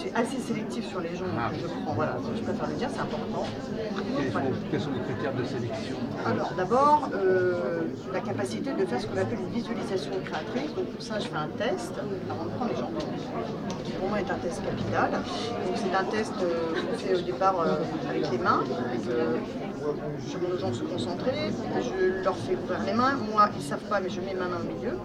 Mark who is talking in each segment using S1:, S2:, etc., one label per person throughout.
S1: suis assez sélective sur les gens que je prends. Voilà, je préfère le dire, c'est important.
S2: Quels sont les critères de sélection?
S1: Alors d'abord, la capacité de faire ce qu'on appelle une visualisation créatrice. Donc pour ça, je fais un test avant de prendre les gens, qui pour moi est un test capital. Donc c'est un test qu'on fait au départ avec les mains. Je demande aux gens de se concentrer, je leur fais ouvrir les mains. Moi, ils ne savent pas, mais je mets ma main au milieu.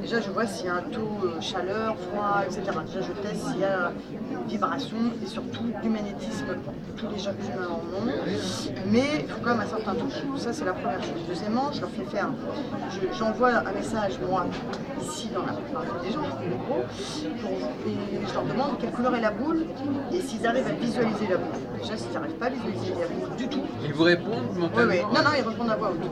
S1: Déjà, je vois s'il y a un taux chaleur, froid, etc. Déjà, je teste s'il y a une vibration et surtout du magnétisme. Tous les gens humains en ont, mais il faut quand même un certain touche. Ça, c'est la première chose. Deuxièmement, je leur fais faire. J'envoie un message, moi, ici, dans la plupart des gens, en gros, et je leur demande quelle couleur est la boule et s'ils arrivent à visualiser la boule. Déjà, s'ils n'arrivent pas à visualiser la boule du tout.
S2: Ils vous répondent mentalement?
S1: Oui, oui. Non, ils répondent à voix haute.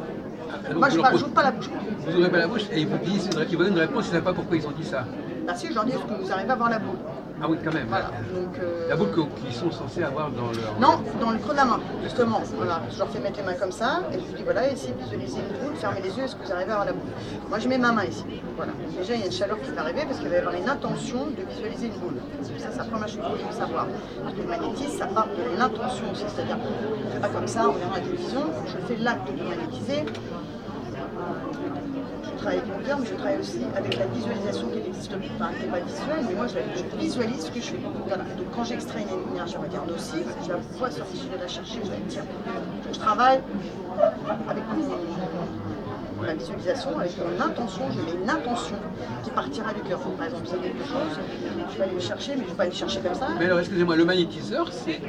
S2: Ah,
S1: Moi, je n'ouvre pas la bouche.
S2: Vous n'ouvrez pas la bouche et ils vous disent, ils vous donnent une réponse, ils ne savent pas pourquoi ils ont dit ça.
S1: Bah si, je leur dis, est-ce que vous arrivez à voir la boule?
S2: Ah oui, quand même.
S1: Voilà. Donc,
S2: la boule qu'ils sont censés avoir dans leur...
S1: Non, dans le creux de la main, justement. Voilà. Je leur fais mettre les mains comme ça, et je leur dis, voilà, ici, visualisez une boule, fermez les yeux, est-ce que vous arrivez à voir la boule? Moi, je mets ma main ici. Voilà. Déjà, il y a une chaleur qui va arriver, parce qu'il va y avoir une intention de visualiser une boule. Ça, c'est la première chose qu'il faut savoir. Parce que le magnétisme, ça part de l'intention aussi. C'est-à-dire, c'est pas comme ça, on verra la télévision, je fais l'acte de magnétiser. Je travaille avec le terme, je travaille aussi avec la visualisation qui n'existe pas, qui n'est pas visuelle, mais moi je visualise ce que je fais. Voilà. Donc quand j'extrais une énergie, on va dire nocive, je la vois sortir, je vais la chercher, je vais la tirer. Donc je travaille avec la visualisation, avec mon intention, je mets une intention qui partira du cœur. Par exemple, c'est quelque chose, je vais aller le chercher, mais je ne vais pas aller le chercher comme ça.
S2: Mais alors, excusez-moi, le magnétiseur, c'est...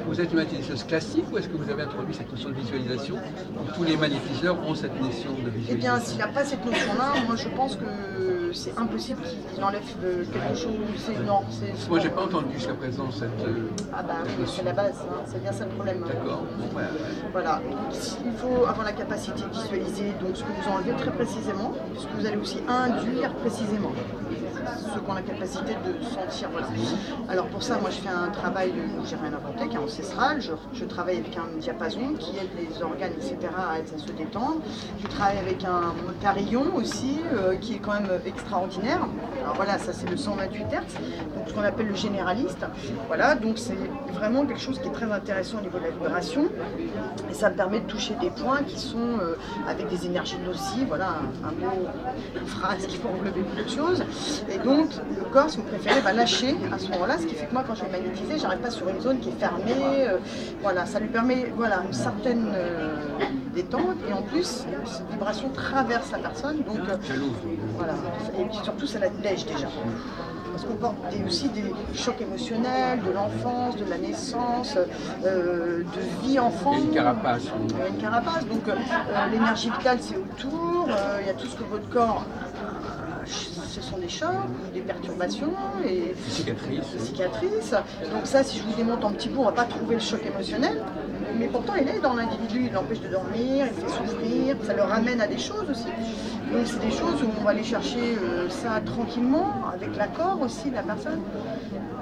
S2: Vous êtes une magnétiseuse classique ou est-ce que vous avez introduit cette notion de visualisation? Tous les magnétiseurs ont cette notion de visualisation.
S1: Eh bien, s'il n'a pas cette notion-là, moi je pense que c'est impossible qu'il enlève quelque chose. Non,
S2: moi, j'ai pas entendu jusqu'à présent cette.
S1: Ah bah oui, c'est la base, hein. C'est bien ça le problème.
S2: D'accord. Ouais.
S1: Voilà. Il faut avoir la capacité de visualiser donc ce que vous enlevez très précisément, ce que vous allez aussi induire précisément. Ceux qui ont la capacité de sentir. Voilà. Alors pour ça, moi je fais un travail où j'ai rien inventé, qui est ancestral. Je travaille avec un diapason qui aide les organes, etc. à se détendre. Je travaille avec un carillon aussi, qui est quand même extraordinaire. Alors voilà, ça c'est le 128 Hz, donc ce qu'on appelle le généraliste. Voilà, donc c'est vraiment quelque chose qui est très intéressant au niveau de la vibration. Et ça me permet de toucher des points qui sont avec des énergies nocives. Voilà, un mot, une phrase qui peut englober beaucoup de choses. Et donc, le corps, si vous préférez, va lâcher à ce moment-là, ce qui fait que moi, quand je vais magnétiser, j'arrive pas sur une zone qui est fermée. Voilà, ça lui permet une certaine détente. Et en plus, cette vibration traverse la personne. Donc, voilà. Et puis surtout, ça la lège déjà. Parce qu'on porte aussi des chocs émotionnels, de l'enfance, de la naissance, de vie enfant.
S2: Il y a une carapace.
S1: Il y a une carapace. Donc, l'énergie vitale, c'est autour. Il y a tout ce que votre corps... ce sont des chocs, des perturbations et
S2: des
S1: cicatrices. Donc ça, si je vous démonte en petits bouts, on ne va pas trouver le choc émotionnel. Mais pourtant, il est dans l'individu, il l'empêche de dormir, il fait souffrir, ça le ramène à des choses aussi. Donc c'est des choses où on va aller chercher ça tranquillement, avec l'accord aussi de la personne.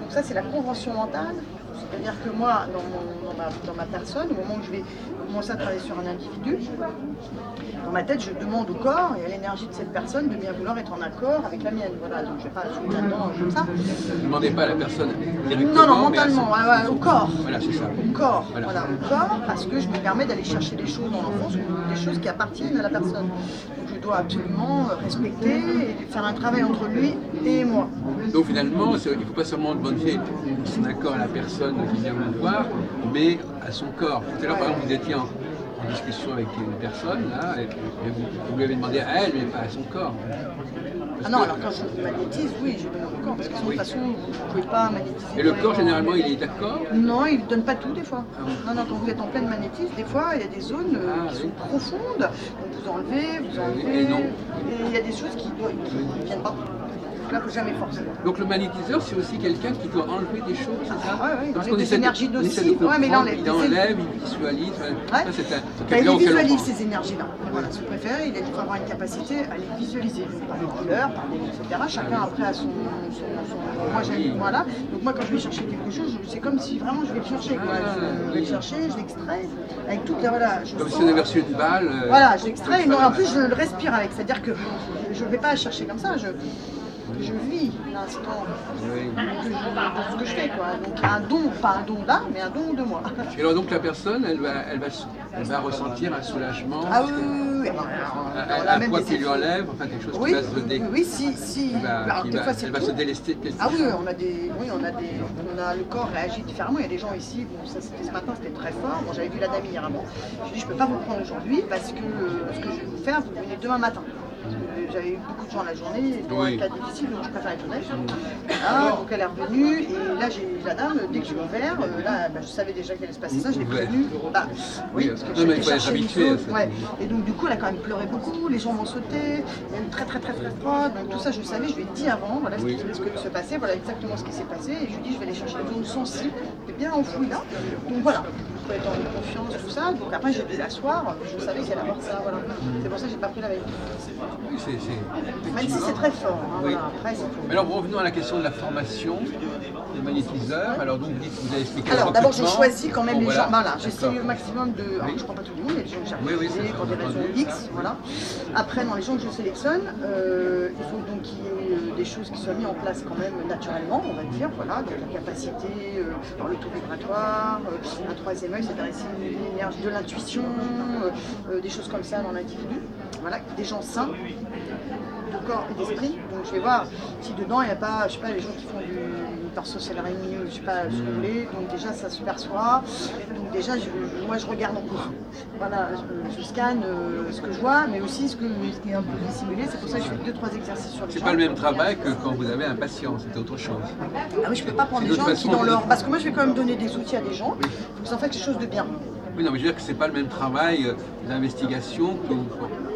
S1: Donc ça, c'est la convention mentale. C'est-à-dire que moi, dans ma personne, au moment où je vais commencer à travailler sur un individu, dans ma tête, je demande au corps et à l'énergie de cette personne de bien vouloir être en accord avec la mienne. Voilà, donc je ne vais pas jouer là-dedans comme ça.
S2: Vous ne demandez pas à la personne directement.
S1: Non, mentalement, au corps.
S2: Voilà, c'est ça.
S1: Au corps, voilà, au corps, parce que je me permets d'aller chercher des choses dans l'enfance ou des choses qui appartiennent à la personne. Donc je dois absolument respecter et faire un travail entre lui et moi.
S2: Donc finalement, il ne faut pas seulement demander son accord à la personne qui vient vous voir, mais à son corps. Tout à l'heure, par exemple, vous étiez en discussion avec une personne, là, et vous lui avez demandé à elle, mais pas à son corps.
S1: Alors quand je magnétise, oui, je donne au corps, parce que de toute façon, vous ne pouvez pas magnétiser.
S2: Et le corps, généralement, il est d'accord?
S1: Non, il ne donne pas tout, des fois. Non, quand vous êtes en pleine magnétisme, des fois, il y a des zones qui sont profondes, donc vous enlevez,
S2: et non.
S1: Et il y a des choses qui ne viennent pas. Là, il ne faut jamais forcer.
S2: Donc le magnétiseur, c'est aussi quelqu'un qui doit enlever des choses, c'est ça?
S1: Oui, il enlève des énergies nocives.
S2: Mais il enlève, il visualise.
S1: Il visualise ces énergies-là. Voilà, si vous préférez, il faut avoir une capacité à les visualiser. Par des couleurs, par des, etc. Chacun après a son moi, j'aime, voilà. Donc moi, quand je vais chercher quelque chose, c'est comme si vraiment je vais le chercher. Je vais le chercher, je l'extrais, avec toute la... Voilà,
S2: comme si on avait reçu une balle.
S1: Voilà, je l'extrais, et en plus je le respire avec. C'est-à-dire que je ne vais pas chercher comme ça. Je vis l'instant
S2: Oui.
S1: de ce que je fais, quoi. Donc un don, pas un don d'art, mais un don de moi.
S2: Et alors donc la personne, elle va ressentir un soulagement,
S1: Ah oui, oui, oui. On a
S2: un
S1: même
S2: poids
S1: des
S2: qui lui
S1: effets.
S2: enlève, enfin quelque chose qui
S1: Oui,
S2: va se
S1: oui, oui, si. Alors, des fois, c'est
S2: elle
S1: le
S2: va se
S1: tout.
S2: délester.
S1: Ah oui, le corps réagit différemment. Il y a des gens ici, bon, ça c'était ce matin, c'était très fort. Bon, j'avais vu la dame hier avant. Je dis, je peux pas vous prendre aujourd'hui parce que ce que je vais vous faire, vous venez demain matin. Parce que j'avais eu beaucoup de gens la journée, dans un cas difficile, donc je préfère être honnête. Voilà, donc elle est revenue, et là j'ai la dame, dès que j'ai ouvert, là je savais déjà qu'elle allait se passer ça, je l'ai prévenue. Bah, oui, parce que
S2: non, mais il
S1: j'ai
S2: faut être
S1: cherché
S2: habitué à ça.
S1: ouais. Et donc du coup elle a quand même pleuré beaucoup, les gens m'ont sauté, il y a eu très froid, donc tout ça je savais, je lui ai dit avant, voilà ce qui risque de se passer, voilà exactement ce qui s'est passé, et je lui ai dit je vais aller chercher les zones sensibles, qui est bien enfouie là, donc voilà. Il faut être en confiance, tout ça. Donc après, j'ai dû l'asseoir, je savais qu'elle allait avoir ça. Voilà. C'est pour ça que j'ai pas pris la veille.
S2: Oui,
S1: Même si c'est très fort. Hein,
S2: oui.
S1: voilà. Après,
S2: mais alors revenons à la question de la formation des magnétiseurs. Alors donc vous avez expliqué.
S1: Alors d'abord, j'ai choisi quand même les gens. Voilà,
S2: j'essaie
S1: j'essaie au maximum de. Alors, je prends pas tout le monde, il y a des gens que j'ai refusés pour des raisons X. Voilà. Après, dans les gens que je sélectionne, il faut donc qu'il y ait des choses qui soient mises en place quand même naturellement, on va dire. Voilà, donc la capacité dans le taux vibratoire, un troisième œil, c'est-à-dire ici l'énergie de l'intuition, des choses comme ça dans l'individu. Voilà, des gens sains de corps et d'esprit. Donc je vais voir si dedans il n'y a pas, je sais pas, les gens qui font du sorcellerie, je sais pas ce que vous voulez. Donc déjà ça se perçoit. Donc déjà moi je regarde encore. Voilà, je scanne ce que je vois, mais aussi ce qui est un peu dissimulé. C'est pour ça que je fais 2-3 exercices sur les gens.
S2: C'est pas le même travail que quand vous avez un patient, c'est autre chose.
S1: Ah oui, je peux pas prendre des gens qui dans leur. Parce que moi je vais quand même donner des outils à des gens. Il faut qu'ils en fassent quelque chose de bien.
S2: Oui, non, mais je veux dire que c'est pas le même travail d'investigation que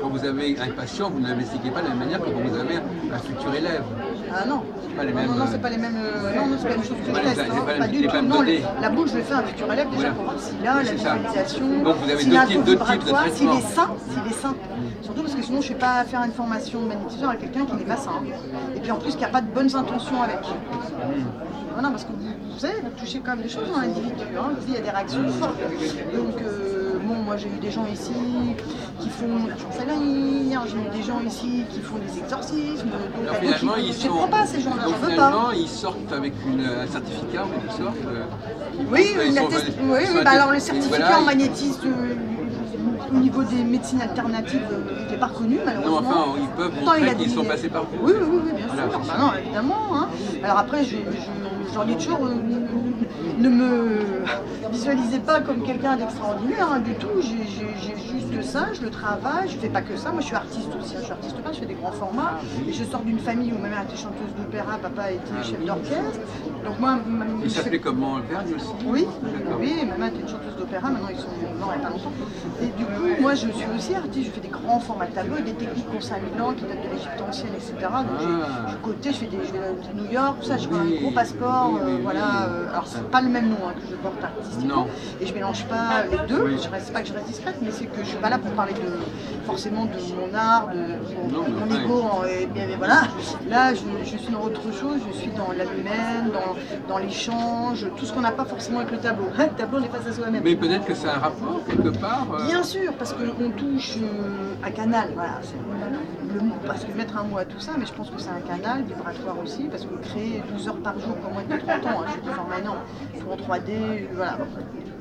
S2: quand vous avez un patient, vous n'investiguez pas de la même manière que quand vous avez un futur élève.
S1: Ah non,
S2: pas les mêmes,
S1: non, c'est pas les mêmes. Non, c'est pas les mêmes choses que je teste. Pas du
S2: les
S1: tout. Non, la bouche, je vais faire un futur élève déjà pour voir s'il a la visualisation.
S2: Donc vous avez
S1: s'il a un
S2: deux types de traitements.
S1: S'il est sain. Surtout parce que sinon, je ne vais pas faire une formation de magnétiseur avec quelqu'un qui n'est pas sain. Et puis en plus, qui n'a pas de bonnes intentions avec. Voilà, parce que vous savez, vous touchez quand même des choses dans l'individu. Hein. Il y a des réactions fortes. Donc, bon, moi j'ai eu des gens ici qui font. J'ai eu des gens ici qui font des exorcismes. Donc,
S2: alors, finalement,
S1: je ne prends pas ces gens-là, j'en veux pas.
S2: Finalement, ils sortent avec un certificat en quelque sorte.
S1: Oui, alors le certificat en magnétisme. Au niveau des médecines alternatives, il n'est pas reconnu malheureusement.
S2: Non, enfin, ils peuvent montrer qu'ils sont passés par vous.
S1: Oui, bien sûr. Bah non, évidemment. Hein. Alors après, j'en dis toujours, ne me visualisez pas comme quelqu'un d'extraordinaire du tout. J'ai juste ça, je le travaille, je fais pas que ça. Moi, je suis artiste aussi. Je suis artiste peintre, je fais des grands formats. Et je sors d'une famille où ma mère était chanteuse d'opéra, papa était chef d'orchestre. Donc moi,
S2: il s'appelait comment, Vergne aussi?
S1: Oui, ma mère était une chanteuse d'opéra. Maintenant, ils sont morts il n'y a pas longtemps. Et du coup, moi, je suis aussi artiste. Je fais des grands formats de tableaux, des techniques qui ont 5000 ans, qui datent de l'Égypte ancienne, etc. Donc, je suis côté, je vais à New York, tout ça. J'ai un gros passeport. Voilà. Alors, c'est pas le même nom que je porte artistiquement. Et je mélange pas les deux. Je reste pas que je reste discrète, mais c'est que je suis pas là pour parler forcément de mon art, de mon ego. Et voilà. Là, je suis dans autre chose. Je suis dans l'âme humaine, dans l'échange, tout ce qu'on n'a pas forcément avec le tableau. Le tableau, on est face à soi-même.
S2: Mais peut-être que c'est un rapport quelque part.
S1: Bien sûr, parce qu'on touche un canal. Voilà. Parce que mettre un mot à tout ça, mais je pense que c'est un canal vibratoire aussi, parce que créer 12 heures par jour, comme moi depuis 30 ans, je fais des formats énormes, tout en 3D, voilà.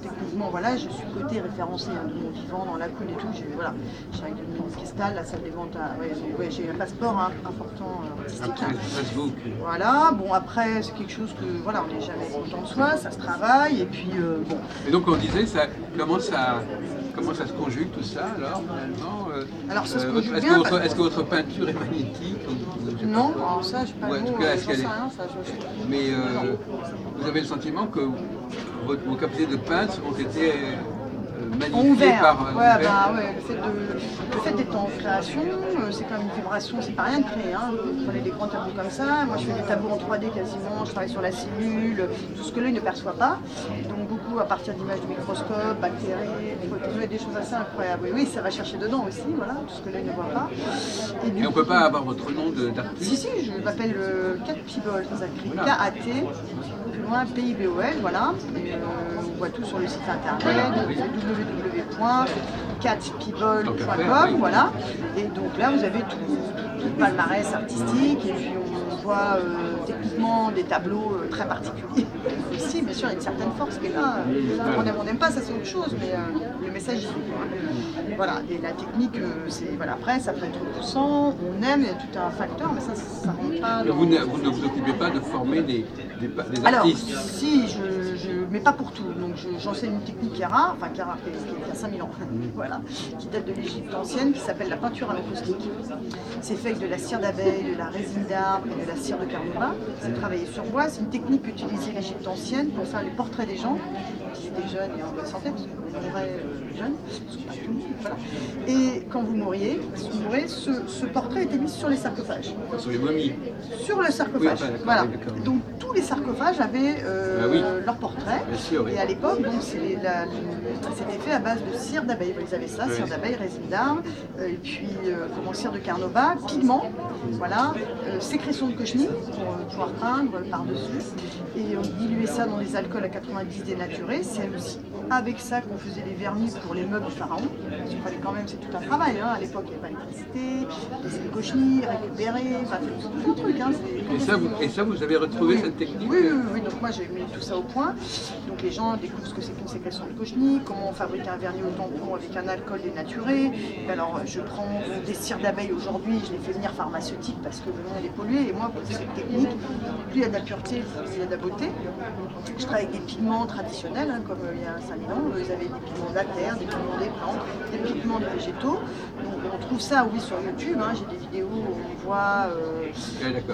S1: Techniquement, voilà, je suis côté référencé de mon vivant dans la coule et tout. J'ai avec une cristal, la salle des ventes. J'ai un passeport important artistique.
S2: Facebook.
S1: Voilà, bon après c'est quelque chose que voilà, on n'est jamais content de soi, ça se travaille et puis bon.
S2: Et donc on disait comment ça se conjugue tout ça alors finalement
S1: alors ça se conjugue bien.
S2: Est-ce que votre peinture est magnétique?
S1: Non, alors ça je sais pas.
S2: En tout cas, mais vous avez le sentiment que vos capacités de peintre ont été magnifiées par
S1: le fait d'être en création, c'est comme une vibration, c'est pas rien de créer. Hein. Vous prenez des grands tableaux comme ça, moi je fais des tableaux en 3D quasiment, je travaille sur la cellule, tout ce que l'œil ne perçoit pas. Donc beaucoup à partir d'images de microscope, bactéries, des choses assez incroyables. Oui, ça va chercher dedans aussi, voilà, tout ce que l'œil ne voit pas.
S2: Et on peut pas avoir votre nom d'artiste?
S1: Si, je m'appelle Kat Pibol, ça s'écrit K-A-T, plus loin P-I-B-O-L, voilà. Et, on voit tout sur le site internet, www.katpibol.com, voilà. Et donc là, vous avez tout le palmarès artistique, et puis on voit techniquement des tableaux très particuliers. Aussi, bien sûr, il y a une certaine force qui est là. On n'aime pas, ça c'est autre chose, mais le message il est. Voilà, et la technique, c'est voilà, après ça peut être poussant, on aime, il y a tout un facteur, mais ça rentre pas dans...
S2: Vous ne vous occupez pas de former des
S1: Alors,
S2: artistes?
S1: si, mais pas pour tout. Donc j'enseigne une technique qui est rare, enfin qui a 5000 ans, voilà, qui date de l'Égypte ancienne, qui s'appelle la peinture à l'encaustique. C'est fait avec de la cire d'abeille, de la résine d'arbre et de la cire de carnauba. C'est travaillé sur bois. C'est une technique qu'utilisait l'Égypte ancienne pour faire les portraits des gens, qui étaient jeunes et en bonne santé, parce qu'on mourait jeunes, pas tout le monde, voilà. Et quand vous mouriez, ce portrait était mis sur les sarcophages.
S2: Sur les momies?
S1: Sur le sarcophage,
S2: oui,
S1: voilà.
S2: Oui,
S1: Donc tous les sarcophages avaient leur portrait.
S2: Bien sûr, oui.
S1: Et à l'époque, donc c'était fait à base de cire d'abeille. Vous avez ça, cire d'abeille, résine d'arbre, et puis cire de carnauba, pigments, voilà, sécrétion de cochenille pour pouvoir peindre par-dessus. Et on diluait ça dans des alcools à 90 dénaturés. C'est aussi avec ça qu'on faisait les vernis pour les meubles du pharaon. Parce qu'il fallait quand même, c'est tout un travail. Hein. À l'époque, il n'y avait pas d'électricité, les cochenilles, récupérer, enfin, tout un truc. Hein.
S2: Et ça, vous avez retrouvé cette technique?
S1: Oui. Donc moi, j'ai mis tout ça au point. Donc les gens découvrent ce que c'est qu'une sécrétion de cochenille, comment on fabrique un vernis au tampon avec un alcool dénaturé. Et alors, je prends des cires d'abeille aujourd'hui, je les fais venir pharmaceutiques parce que le monde est pollué. Et moi, pour cette technique, plus il y a de la pureté, plus il y a de la beauté. Je travaille avec des pigments traditionnels, hein, comme il y a 5000 ans. Ils avaient des pigments de la terre, des pigments des plantes, des pigments des végétaux. Donc on trouve ça, oui, sur YouTube. Hein. J'ai des vidéos où on voit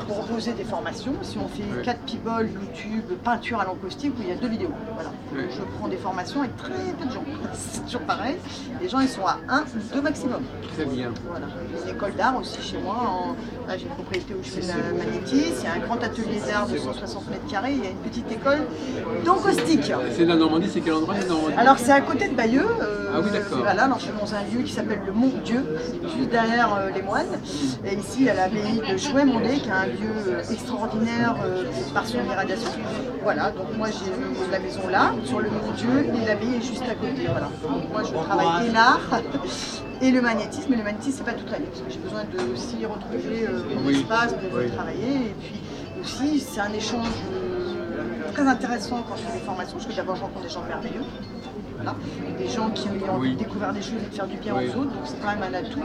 S1: proposer des formations. Si on fait 4 people, YouTube, peinture à l'encaustique, où il y a 2 vidéos. Voilà. Je prends des formations avec très peu de gens. C'est toujours pareil. Les gens, ils sont à 1 ou 2 maximum.
S2: Très bien.
S1: Voilà. Il y a une école d'art aussi chez moi. Là, j'ai une propriété où je fais de la magnétisme. Il y a un grand atelier d'art de 160 mètres carrés. Il y a une petite école d'encaustique.
S2: C'est la Normandie, c'est quel endroit?
S1: Alors, c'est à côté de Bayeux.
S2: Ah oui, d'accord.
S1: Voilà, alors je suis dans un lieu qui s'appelle le Mont-Dieu, juste derrière les moines. Et ici, il y a l'abbaye de Chouet-Mondé, qui est un lieu extraordinaire par son irradiation. Voilà, donc moi j'ai la maison là, sur le Mont-Dieu, et l'abbaye est juste à côté. Voilà. Donc moi je travaille et l'art et le magnétisme, mais le magnétisme c'est pas toute l'année, parce que j'ai besoin de aussi retrouver mon espace pour travailler. Et puis aussi, c'est un échange très intéressant quand je fais des formations, parce que d'abord je rencontre des gens merveilleux. Voilà. Des gens qui ont envie de découvrir des choses et de faire du bien aux autres, donc c'est quand même un atout.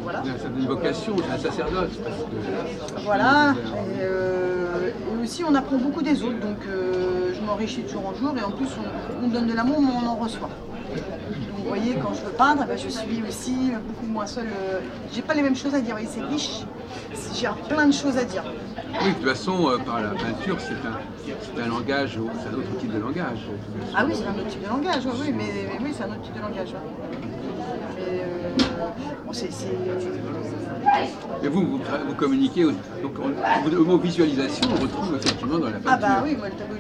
S1: Voilà.
S2: C'est une vocation, c'est un sacerdoce. Parce que...
S1: Voilà, et aussi on apprend beaucoup des autres, donc je m'enrichis de jour en jour, et en plus on me donne de l'amour, mais on en reçoit. Donc vous voyez, quand je veux peindre, je suis aussi beaucoup moins seule. J'ai pas les mêmes choses à dire, vous voyez, c'est riche, j'ai plein de choses à dire.
S2: Oui, de toute façon, par la peinture, c'est un langage, c'est un autre type de langage.
S1: Ah oui, c'est un autre type de langage, oui, mais oui, c'est un autre type de langage. Mais bon,
S2: Et vous communiquez, donc le mot visualisation, on retrouve effectivement dans la peinture.
S1: Ah bah oui, moi le tableau,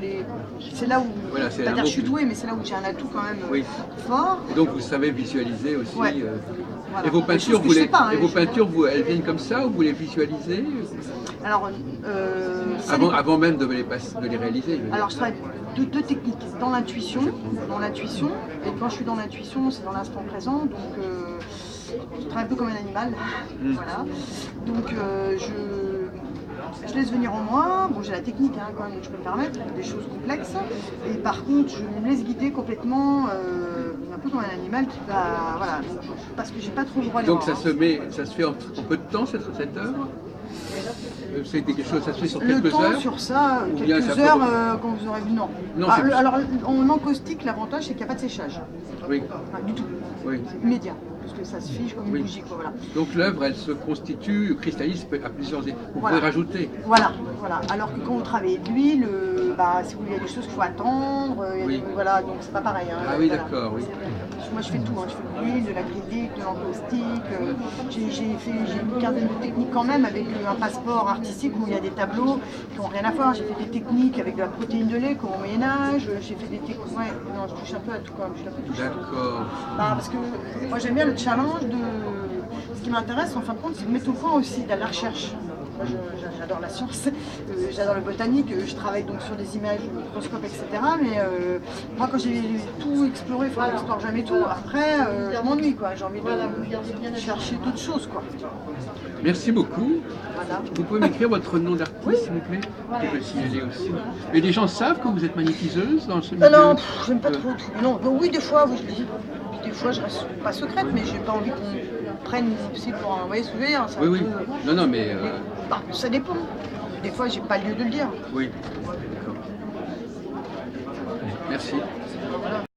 S1: c'est là où,
S2: voilà,
S1: pas dire je suis douée, mais c'est là où j'ai un atout quand même fort.
S2: Et donc vous savez visualiser aussi.
S1: Ouais. Voilà.
S2: Et vos peintures, elles viennent comme ça ou vous les visualisez?
S1: Alors,
S2: avant même de les réaliser.
S1: Alors je travaille deux techniques, dans l'intuition, et quand je suis dans l'intuition, c'est dans l'instant présent, donc je travaille un peu comme un animal, voilà. Donc je laisse venir en moi, bon j'ai la technique hein, quand même, donc je peux me permettre, des choses complexes, et par contre je me laisse guider complètement, un peu comme un animal qui va, voilà, donc, parce que j'ai pas trop le droit de
S2: donc ça se fait en peu de temps cette œuvre? C'est quelque chose, ça se fait sur quelques heures?
S1: Le temps sur ça, quelques heures quand vous aurez vu, non. Alors en encaustique, l'avantage c'est qu'il n'y a pas de séchage.
S2: Oui.
S1: Enfin, du tout.
S2: Oui.
S1: C'est immédiat, parce que ça se fige comme une bougie. Quoi, voilà.
S2: Donc l'œuvre, elle se constitue, cristallise à plusieurs étapes. Vous pouvez rajouter.
S1: Voilà. Alors que quand vous travaillez de l'huile, si vous voulez, il y a des choses qu'il faut attendre, voilà, donc c'est pas pareil. Hein,
S2: ah oui, d'accord, oui.
S1: Moi je fais tout, hein. Je fais de l'huile, de l'acrylique, de l'encaustique, j'ai une quinzaine de techniques quand même avec un passeport artistique où il y a des tableaux qui n'ont rien à voir. J'ai fait des techniques avec de la protéine de lait comme au Moyen-Âge, j'ai fait des techniques, non je touche un peu à tout quand même,
S2: D'accord.
S1: Parce que moi j'aime bien le challenge de... Ce qui m'intéresse en fin de compte c'est de mettre au point aussi de la recherche. Moi, j'adore la science, j'adore le botanique, je travaille donc sur des images, au microscope, etc. Mais moi, quand j'ai tout exploré, il n'explore jamais tout. Après, je m'ennuie, quoi. J'ai envie de chercher d'autres choses, quoi.
S2: Merci beaucoup.
S1: Voilà.
S2: Vous pouvez m'écrire votre nom d'artiste, s'il vous plaît? Je peux le signaler aussi. Et les gens savent que vous êtes magnétiseuse dans ce milieu?
S1: Non, j'aime pas trop. Non, oui, des fois, oui, je le dis. Des fois, je reste pas secrète, mais j'ai pas envie qu'on prenne aussi pour un. Vous voyez ce que je veux dire?
S2: Oui, oui. Non, mais...
S1: Bah, ça dépend. Des fois, j'ai pas lieu de le dire.
S2: Oui. D'accord. Merci.